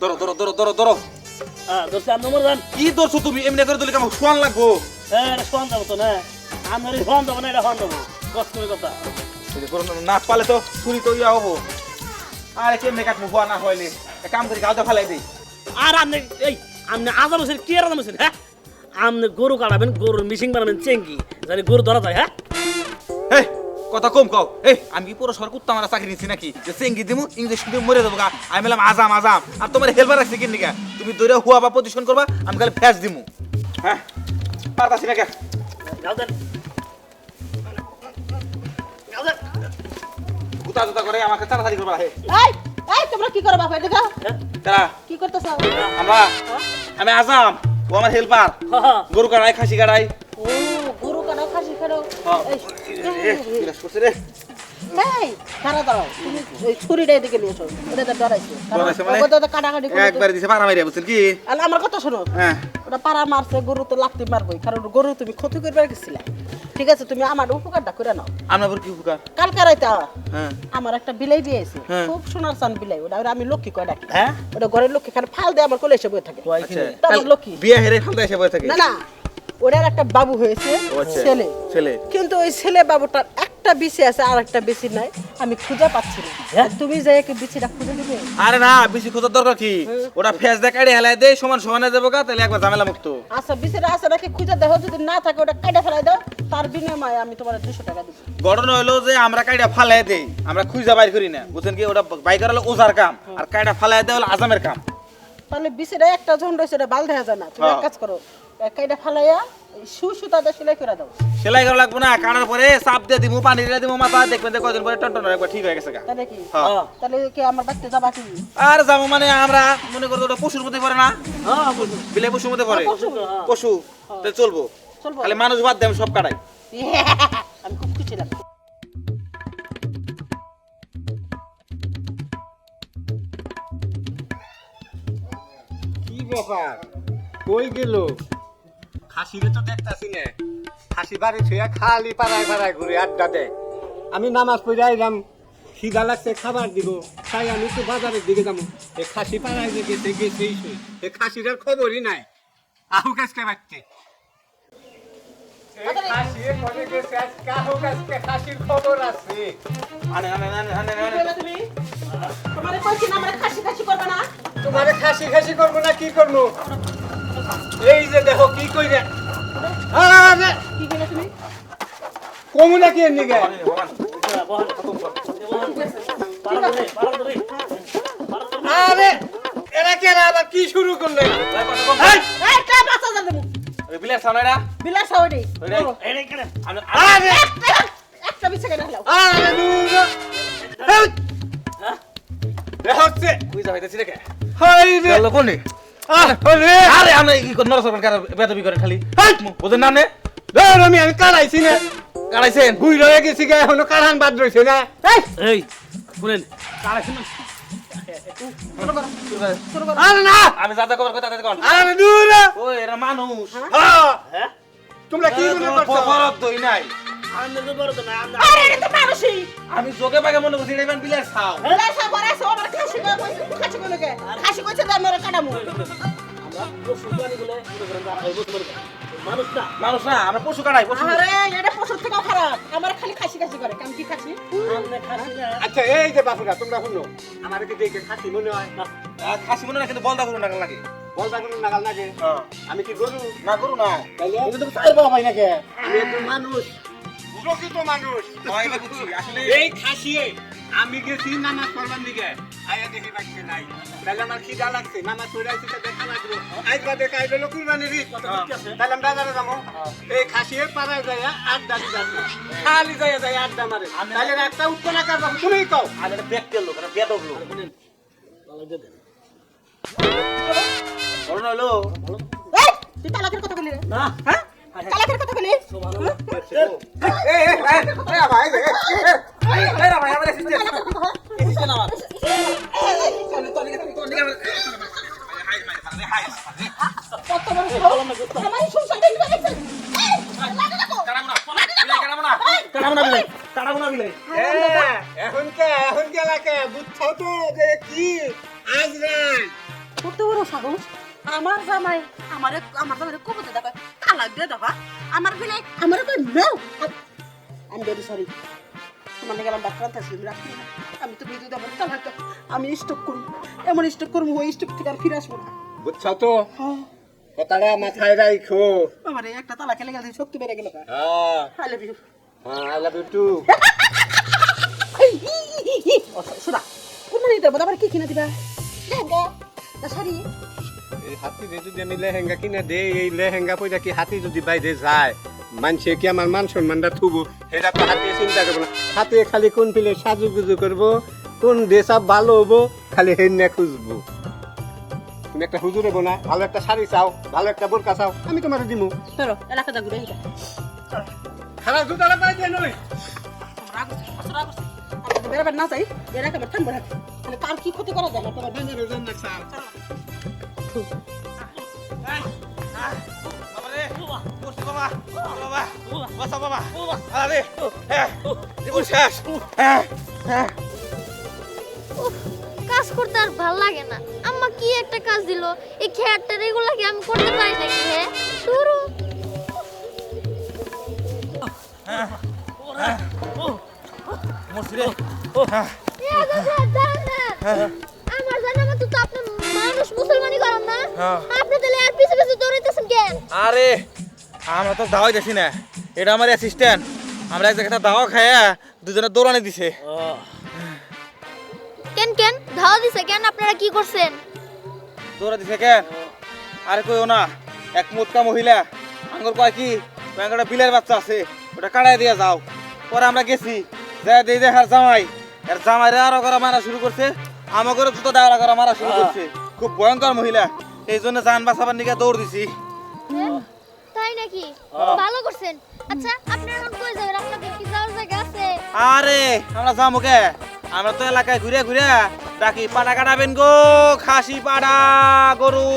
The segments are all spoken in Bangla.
ধরো ধরো ধরো ধরো ধরো। ধরছি আমি নম্বর জান। কি ধরছো তুমি? এমনি করে দিলে কেমন শোয়ান লাগবো? হ্যাঁ এটা শোয়ান যাবো তো না, আমি শোয়ান যাবো না, এটা শোয়ান যাবো কষ্ট করে কথা। না পালে তো চুরি তো ইয়া হবো। আরে কেমনে কাটবো হওয়া না হইলে এক কাম করি গাওটা ফালাই দিই। আর আপনি এই আপনি আজাম হোসেন কি আর আজাম হোসেন? হ্যাঁ আপনি গরু কাটাবেন, গরুর মিশিং বানাবেন চেঙ্গি, জানি গরু ধরা যায়। হ্যাঁ এই কথা কম কও। এই আমি কি পুরো সর কুত্তা মারা চাকরি নিচ্ছি নাকি যে চেঙ্গি দিমু ইঞ্জেকশন দিয়ে মরে যাবো গা? আমি বললাম আজাম আজাম, আর তোমার হেল্পার রাখছি কিন নিকা? তুমি দৌড়ে হুয়া বা পজিশন করবা, আমি খালি ফ্যাস দিমু। হ্যাঁ পারতাছি না কে? যাও দেন যাও দেন। গুতা গুতা করে আমাকে তাড়াতাড়ি করবা। হে এই এই তোমরা কি করো বাবা এটা তারা কি করতেছ? আমরা আমি আজাম, ও আমার হেল্পার। হ্যাঁ গরু কাটাই খাসি কাটাই। ও গরু কাটো খাসি কাটো। বিলাস করছে রে। এই খারা দাও, তুমি ওই ছুরিটা এদিকে নিয়ে এসো, ওটা তো ডরাইছে। ডরাইছে মানে? ওটা তো কাটাকাটি করে। একবার দিছে পাড়া মাইরা বুঝছেন কি? আর আমার কথা শোনো, হ্যাঁ ওটা পাড়া মারছে, গরু তো লাগতে মারবই, কারণ গরু তুমি ক্ষতি করবার গেছিলা। ঠিক আছে তুমি আমার উপকারটা করে নাও। আপনার কি উপকার? কালকে রাইতে হ্যাঁ আমার একটা বিলাই দিয়েছে, হ্যাঁ। খুব সোনার চান বিলাই, ওটা আমি লক্ষ্মী কয় ডাকি। হ্যাঁ ওটা ঘরের লক্ষ্মী, খালি ফাল দিয়ে আমার কোলে এসে বয়ে থাকে। আচ্ছা তা আমার লক্ষ্মী। বিয়ে হেরে ফালতে এসে বসে থাকে? না না, ওটার একটা বাবু হয়েছে, ও আচ্ছা। ছেলে। ছেলে কিন্তু ওই ছেলে বাবুটার একটা বিচি আছে আর একটা বিচি নাই, আমি খুঁজে পাচ্ছি না। তুমি যাই কি বিচিটা খুঁজে দিবে? আরে না, বেশি খোঁজার দরকার কি? ওটা ফেস দিয়ে কাটে হেলাই দেয়, সমান সমানে যাবো গা, তাহলে একবার ঝামেলা মুক্ত। আচ্ছা বিচিটা আছে নাকি খুঁজে দেখো, যদি না থাকে ওটা কেটে ফেলাই দাও, তার বিনিময়ে আমি তোমার 200 টাকা দেবো। ঘটনা হলো যে আমরা কাইটা ফালাই দেই, আমরা খুঁজা বাইর করি না, বুঝছেন কি? ওটা বাইর করা হলো ওজার কাম, আর কাইটা ফালাই দেওয়া হলো আজামের কাম। তাহলে বিচিটা একটা ঝন্ড হয়েছে, এটা বাল দেখা যায় না। তুমি এক কাজ করো, কেটে ফালাইয়া সুতাটা সেলাই করে দাও। সেলাই করা লাগবো না, কাটার পরে চাপ দিয়ে দিমু, পানি দিয়ে দিমু মাথা, দেখবেন যে কয়দিন পরে টন একবার ঠিক হয়ে গেছে গা। তাই নাকি? হ্যাঁ। তাহলে কি আমার বাড়িতে যাবা কি? আর যাবো মানে আমরা মনে করবো ওটা পশুর মধ্যে পড়ে না? হ্যাঁ বলুন। বিলে পশুর মধ্যে পড়ে। পশু। পশু তাহলে চলবো, চলবো। খালি মানুষ বাদ দেয় আমি সব কাটাই। আমি খুব খুশি লাগছে। কি ব্যাপার, কই গেল? খাসিরে তো দেখতাছি না, খাসি বাড়ি ছুঁয়া খালি পাড়ায় পাড়ায় ঘুরে আড্ডা দেয়। আমি নামাজ পড়ে আইলাম, খিদা লাগছে, খাবার দিব, তাই আমি একটু বাজারের দিকে যাবো। এ খাসি পাড়ায় যে গেছে গেছেই সই, এ খাসিটার খবরই নাই। আহু গাছকে বাচ্চে খাসির খবর আছে। আনে আনে আনে আনে কি আনে বলে তুমি? তোমারে কইছি না আমরা খাসি খাসি করবে না? তোমারে খাসি খাসি করবো না কি করবো? এই যে দেখো কি কইরে। আরে কি বলে তুমি? কমু নাকি এর নিগে? আরে এরা কেন আবার কি শুরু করলে? এই কা বাচ্চা যাবে না। বিলাস সামনে না বিলাস সাউডি। আরে একটা বিছে কেন হলো? আরে নুরো হচ্ছে খুঁজা পাইতেছি রে। হাই রে চলো কোনে? আরে আরে আমরা কি কোন নরসরকার কার বেদবি করেন খালি? বুঝেন না আপনি? ধর আমি কাড়াইছি না, কাটাইছেন? বুই রয়ে গেছি গা, এখনো কাড়ান বাদ রইছে না। এই এই শুনেন শুরু করো। আরে না আমি যা যা করার কথা তাতে কোন। আরে নুরো ওই এরা মানুষ। হ্যাঁ তোমরা কি মনে করছো? বরদ দই নাই। আরে এটা তো মানুষই। আমি যোগে পাগে মনে করছি এটা বিলাস খাও। বিলাস সাবরে সো আমার খাসি কই কইছে, খাসি কই লাগে। খাসি কইছে যে আমরা কাটামু। মানুষ না মানুষ না, আমরা পশু কাটাই পশু। আরে এটা পশুর থেকেও খারাপ, আমার খালি খাসি খাসি করে। কাম কি খাসি? আপনি খাসি না আচ্ছা এই যে বাপুরা তোমরা শুনো, আমার কি দেখে খাসি মনে হয়? খাসি মনে না, কিন্তু বলদা করুন না লাগে। বলতা কোনো নাগাল লাগে? আমি কি গরু? না করু না। তাইলে কিন্তু তুমি চাই বাবা ভাই নাকি? আমি একটু মানুষ, প্রকৃত মানুষ। হয় বুঝছি আসলে এই খাসিয়ে আমি গেছি নামাজ পড়বার দিকে, আয়া দেখি বাচ্চা নাই, তাহলে আমার খিদা লাগছে, নামাজ পড়ে আসছি তো দেখা লাগলো, আজ বাদে কাইবে লোক কুরবানির ঈদ, তাহলে আমরা বাজারে যাবো। এই খাসিয়ে পাড়ায় যায় আড্ডা দিতে খালি যায় যায় আড্ডা মারে, তাহলে একটা উত্তর না কার তুমি কও। আর এটা ব্যক্তির লোক, এটা বেদব লোক। বলো না হলো। এই তুই তালাকের কথা বলি রে? না হ্যাঁ? তালাকের কথা বলি? কত বড় সাহস? আমার সংসার দেখতে পাচ্ছেন? এই লাগে দেখো। এখন কে লাগে বুঝছো তো যে কি আজ রাত সাহস আমার জামাই আমার জামাই কবুতর দেখো তালাক দিয়ে দেবা আমার ফিলে আমার কই নাও আমি ভেরি সরি মানে গেলাম ডাক্তার আনতেছিলাম রাখি আমি তো বিদ্যুৎ দেবো তালাক দাও। আমি স্টক করবো এমন স্টক করবো ওই স্টক থেকে আর ফিরে আসবো না। বুঝছো তো হ্যাঁ কথাটা মাথায় রাখো। আমার একটা তালাক খেলে গেলে শক্তি বেড়ে গেল হ্যাঁ I love you I love you too. শোনা কোন নিতে দেবো আবার কি কিনে দিবা লেহেঙ্গা না শাড়ি এই হাতি যদি আমি লেহেঙ্গা কিনে দেই এই লেহেঙ্গা পয়সা কি হাতি যদি বাইরে যায় মানুষে কি আমার মান সম্মানটা থুবো এটা তো হাতি চিন্তা করবো না। হাতি খালি কোন পিলে সাজুগুজু করবো কোন ড্রেস আপ ভালো হবো খালি হেন্না খুঁজবো। তুমি একটা হুজুর হবো না ভালো একটা শাড়ি চাও ভালো একটা বোরকা চাও আমি তোমার দিমু। চলো এলাকাটা ঘুরে আসি খারাপ জুতাটা পাই দিয়ে নই বেড়াবার না চাই এরা কেমন থাকবো না মানে কার কি ক্ষতি করা যায় না তোমার বাজারে যান না স্যার। বাবা রে বসে বাবা বাবা বসা বাবা আরে হ্যাঁ জীবন শেষ হ্যাঁ হ্যাঁ উফ, কাজ করতে আর ভাল লাগে না। আম্মা কি একটা কাজ দিল, এই খেয়ারটা রেগুলার কি আমি করতে পারি নাকি? হ্যাঁ শুরু মসজিদে আমার জানা মতো তো আপনি মানুষ মুসলমানি করেন না, হ্যাঁ। আপনি তাহলে আর পিছে পিছে দৌড়াইতেছেন কেন? আরে আমরা তো দাওয়াই দিছি না এটা আমার অ্যাসিস্ট্যান্ট আমরা এক জায়গায় দাওয়া খায়া দুজনে দৌড়ানি দিছে কেন কেন ধাওয়া দিছে কেন? আপনারা কি করছেন? দৌড়া দিছে কেন আরে কইও না এক মোটকা মহিলা আঙ্গুর কয় কি একটা বিলের বাচ্চা আছে ওটা কাটাই দিয়ে যাও পরে আমরা গেছি যাই দিয়ে দেখার জামাই আর জামাইরে আরো করা মারা শুরু করছে আমাকে জুতো ডাগলা করা মারা শুরু করছে খুব ভয়ঙ্কর মহিলা এই জন্য জান বাঁচাবার নিকে দৌড় দিছি হ্যাঁ? তাই নাকি? ভালো করছেন। আচ্ছা আপনারা এখন কই যাবেন? আপনাদের কি যাওয়ার জায়গা আছে? আরে আমরা যাবো কে আমরা তো এলাকায় ঘুরে ঘুরে ডাকি পাটা কাটাবেন গো খাসি পাড়া গরু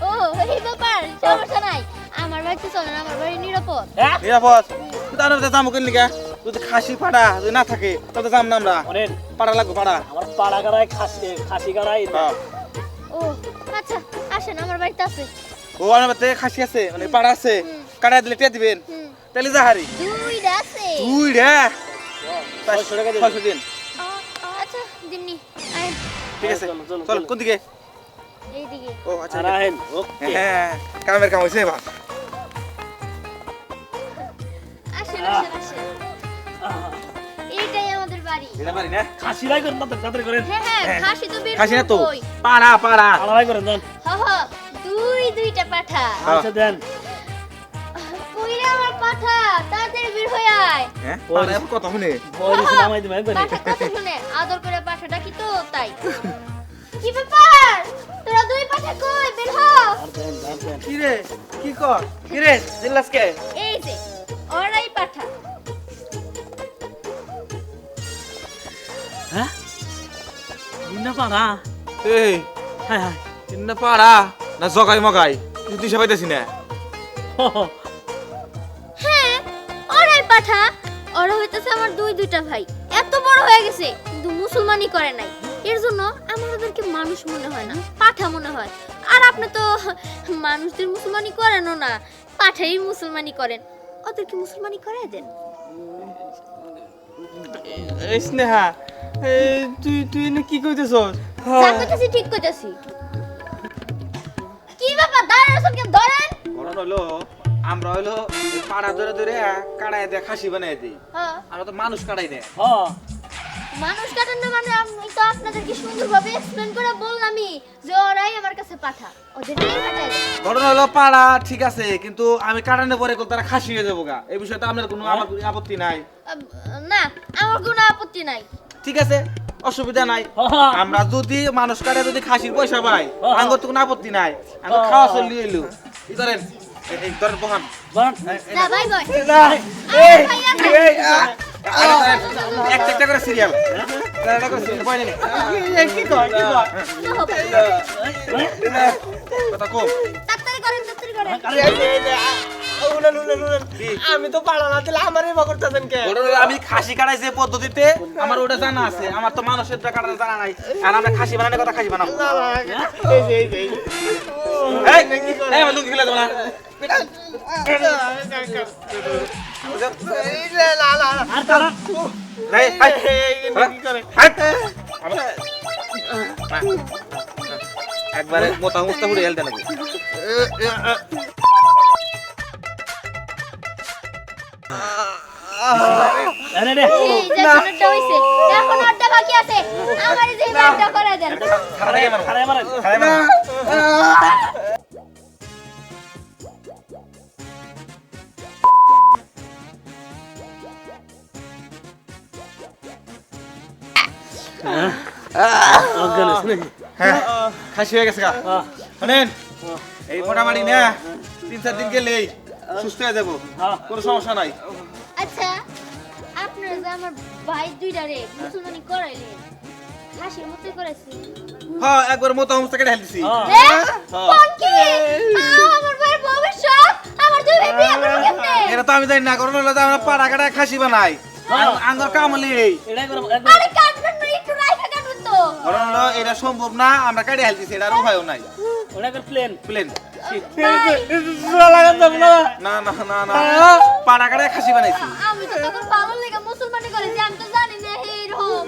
ও এই ব্যাপার, সমস্যা নাই। আমার বাড়িতে চলেন, আমার বাড়ি নিরাপদ। হ্যাঁ নিরাপদ তাহলে যাবো কেন লিগা যদি খাসি পাড়া যদি না থাকে তাহলে যাম না আমরা শোনেন, পাড়া লাগবো পাড়া আমার পাড়া গাড়ায় খাসি গাড়াই হ্যাঁ। ও আচ্ছা আসেন, আমার বাড়িতে আছে। ও আমার বাড়িতে খাসি আছে মানে পাড়া আছে কাটাই দিলে টিয়া দিবেন হুম, তাহলে যাহারি দুইটা আছে। তুই রে 600 টাকা দিবেন। 600 দিন আচ্ছা দিননি আয় ঠিক আছে চলো, চলো, চল চলো। কোন দিকে এইদিকে। ও আচ্ছা আর আহেন, ওকে। হ্যাঁ কামের কাম হয়েছে বা আসেন আসেন আসেন, এইটাই আমাদের বাড়ি। এটা পারি না খাসি ভাই করেন, তাড়াতাড়ি করেন। হ্যাঁ হ্যাঁ খাসি তো বের খাসি না তো করবই। পাড়া পাড়া পাড়া ভাই করেন দেন। হ হ দুইটা পাঠা। আচ্ছা দেন। কইরে আমার পাঠা, তাড়াতাড়ি বের হয়ে আয়। হ্যাঁ পাড়া এখন কথা শুনে বড় নামাই দিবেন একবারে। পাঠা কথা শুনে আদর করে পাঠাটা কি তো তাই। কি ব্যাপার? তোরা দুই পাঠা কই বের হ। আর দেন, আর দেন। কি রে কি কর কি রে জিল্লাসকে এই যে ওরাই পাঠা। হ্যাঁ ইন্না পাড়া। এই হ্যাঁ হ্যাঁ ইন্না পাড়া না জগাই মগাই তুই সবাই দেছি না হ্যাঁ ওরাই পাঠা। ওরা হইতেছে আমার দুইটা ভাই, এত বড় হয়ে গেছে কিন্তু মুসলমানি করে নাই, এর জন্য আমার ওদেরকে মানুষ মনে হয় না, পাঠা মনে হয়। আর আপনি তো মানুষদের মুসলমানি করেনও না, পাঠাই মুসলমানি করেন। ওদেরকে মুসলমানি করাই দেন। এই স্নেহা এই তুই তুই না কি কইতেছস যা কইতাছি ঠিক কইতাছি। কি ব্যাপার দাঁড়ানোর কেন? ধরেন। ঘটনা হলো আমরা হলো এই পাড়া ধরে ধরে কাটাই দিয়ে খাসি বানাই দিই হ্যাঁ আমরা তো মানুষ কাটাই না হ্যাঁ মানুষ কাটান না মানে আমি তো আপনাদেরকে সুন্দরভাবে এক্সপ্লেন করে বললামই যে ওরাই আমার কাছে পাঠা, ওদেরকেই পাঠাই দেন। ঘটনা হলো পাড়া ঠিক আছে কিন্তু আমি কাটানোর পরে তারা খাসি হয়ে যাবো গা এই বিষয়ে তো আপনার কোনো আমার কোনো আপত্তি নাই না আমার কোনো আপত্তি নাই। ঠিক আছে অসুবিধা নাই হ্যাঁ। আমরা যদি মানুষ কাটে যদি খাসির পয়সা পাই হ্যাঁ। আঙ্গুর তো কোনো আপত্তি নাই আমি খাওয়া চলি এলো কি করেন এই ধরেন বহান বান। না ভাই ভাই একটা করে সিরিয়াল কথা কম তাড়াতাড়ি করেন তাড়াতাড়ি করেন। আমি তো পাড়া না দিলে আমারই বা করতেছেন কে? আমি খাসি কাটাই যে পদ্ধতিতে আমার ওটা জানা আছে, আমার তো মানুষের কাটার জানা নাই। আর আমরা খাসি বানানোর কথা খাসি বানাবো। এই আমার লুঙ্গি ফেলে দেবো না। আর তারা একবারে মোতা মুস্তা পুড়ে হেলতে নাকি? আরে রে এই যে ছোটটা হইছে এখন আড্ডা বাকি আছে আমারে যে আড্ডা করে দেন খারাই আমার খারাপ মারেন খারাই আমার অজ্ঞান আছে নাকি? হ্যাঁ খাসি হয়ে গেছে গা। শোনেন এই মোটামুটি না 3-4 দিন গেলেই সুস্থ হয়ে যাবো, কোনো সমস্যা নাই। আচ্ছা আপনারা যে আমার ভাই দুইটা রে মুসলমানি করাইলেন খাসির মতোই করাইছেন হ্যাঁ একবার মোতা মুস্তা কেটে হেলতেছি। কোন কি আমার ভাইয়ের ভবিষ্যৎ আমার দুই ভাই বিয়ে করবে কেমনে এটা তো আমি জানি না, কারণ হলো যে আমরা পাড়া কাটায় খাসি বানাই, আঙ্গর কামলি এটাই করো আরে কাটবেন না একটু রাইখা কাটবেন তো কারণ হলো এটা সম্ভব না, আমরা কেটে হেলতেছি, এটার উপায়ও নাই। ওটা কর প্লেন প্লেন ভাই, না না না না পাড়া কাটায় খাসি বানাইছি। আমি তো তখন ভালো লেগে মুসলমানি করেছি আমি তো জানি না এইরকম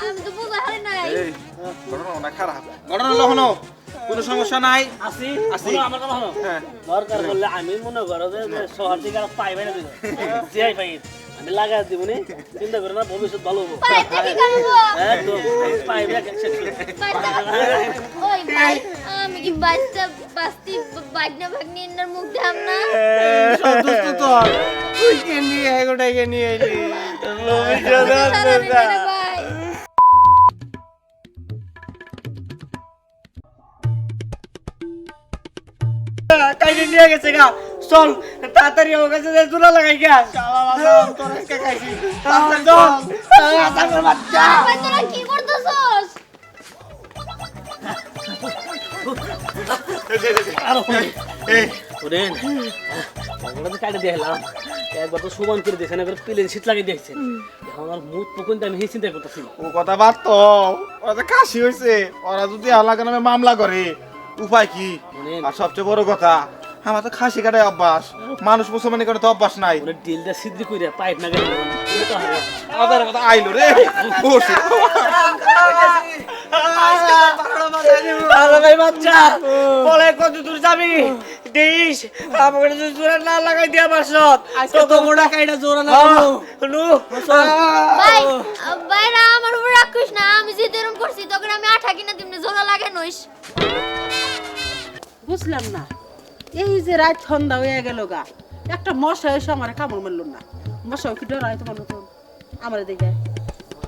আমি তো বুঝা হারি নাই এই ঘটনা অনেক খারাপ। ঘটনা হলো হলো কোনো সমস্যা নাই। আসি আসি। শোনো, আমার কথা শোনো হ্যাঁ দরকার বললে আমি মনে করো যে শহর থেকে আর পাই বাইরে দিব যাই পাই আমি লাগাই দিব নি চিন্তা করো না ভবিষ্যৎ ভালো হবো পাইতে কি করবো একদম পাই ব্যাগ ওই ভাই আমি কি বাচ্চা বাস্তি বাগনা ভাগনি এর মুখ দাম না ভাই কাইতে নিয়ে গেছে গা, চল তাড়াতাড়ি ও কাছে যে জুলা লাগাই গা। তোর আজকে খাইছি, তাড়াতাড়ি চল। আসামের বাচ্চা। ভাই তোরা কি করতেছস এই ওরেন ওগুলো তো কাটে দিলাম একবার তো সমান করে দিয়েছেন একবার প্লেন শীত লাগিয়ে দিয়েছেন এখন আমার মুখ পুকুন আমি এই চিন্তা করতেছি ও কথা বাদ তো, ওরা তো কাশি হয়েছে, ওরা যদি আল্লাহর নামে মামলা করে উপায় কি? আর সবচেয়ে বড় কথা আমার তো খাসি কাটায় অভ্যাস, মানুষ মুসলমানি করে তো অভ্যাস নাই। ওরে ডিলটা সিদ্ধি করে পাইপ না গেলে আমাদের কথা আইলো রে বসে। আরে ভাই বাচ্চা, বলে কত দূর যাবি? দেশ আমাকে যদি জোড়া না লাগাই দিয়া বাসত তো মোটা কাইটা জোড়া লাগাবো নু। ভাই ভাইরা আমার উপর রাগ করিস না আমি যে এরকম করছি তখন আমি আঠা কিনা দিমনে জোড়া লাগে নইস বুঝলাম না এই যে রাত সন্ধ্যা হয়ে গেল গা একটা মশা এসে আমার কামড় মারল না মশা কি ডরায় তোমার মতন আমার দেখে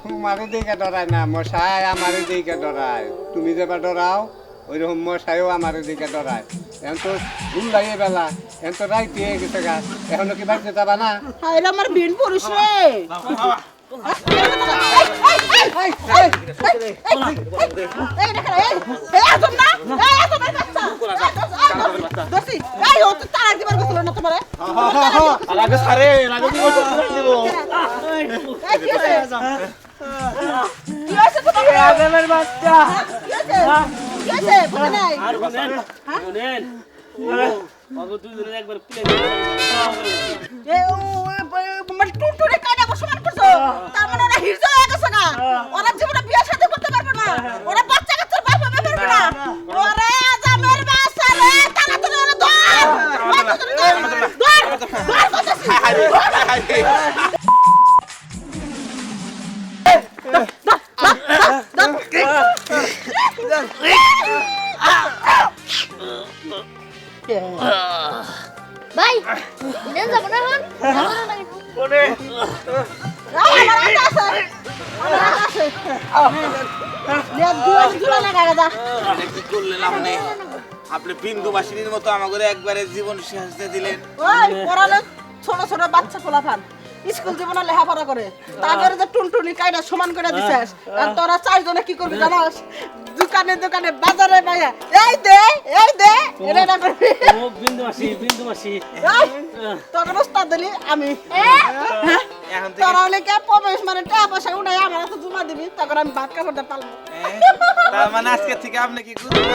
তোমারও দিকে ডরায় না মশাই, আমারও দিকে ডরায়। তুমি যেবা ডরাও ওইরকম মশাইও আমার দিকে ডরায়। এখন তো ঘুম লাগিয়ে বেলা, এখন তো রাইতে হয়ে গেছে গা, এখনো কি বাড়িতে যাবা না? হায়রে আমার বিন পুরুষ রে লাগে সারে লাগে দিব দিব। আগামের বাচ্চা আর শুনেন শুনেন বাবু দুজনের একবার প্লেন টুনটুনে কায়দা বসমান করছো তার মানে ওরা হিরজা হয়ে গেছে না ওরা জীবনে বিয়ে শাদী করতে পারবে না ওরা বাচ্চা কাচ্চার বাপ হবে পারবে না ওরে আজামের বাচ্চা রে তাড়াতাড়ি ওরে ভাই নেন যাব না হন কোনে কি করলেন আপনি? আপনি বিন্দু বাসিনীর মতো আমাদের একবারে জীবন শেষ দিয়ে দিলেন। ছোট ছোট বাচ্চা পোলাপান স্কুল জীবনে লেখাপড়া করে তাদের যে টুনটুনি কায়দা সমান করে দিছিস আর তোরা চারজনে কি করবি জানাস দোকানে দোকানে বাজারে বাইরে এই দে এটা না করবি ও বিন্দু মাসি তখন ওস্তাদ দিলি আমি এখন থেকে তোরা হলে কে প্রবেশ মানে টাকা পয়সা উঠাই আমার তো জমা দিবি তখন আমি ভাত কাপড়টা পালবো তার মানে আজকে থেকে আপনি কি করবেন?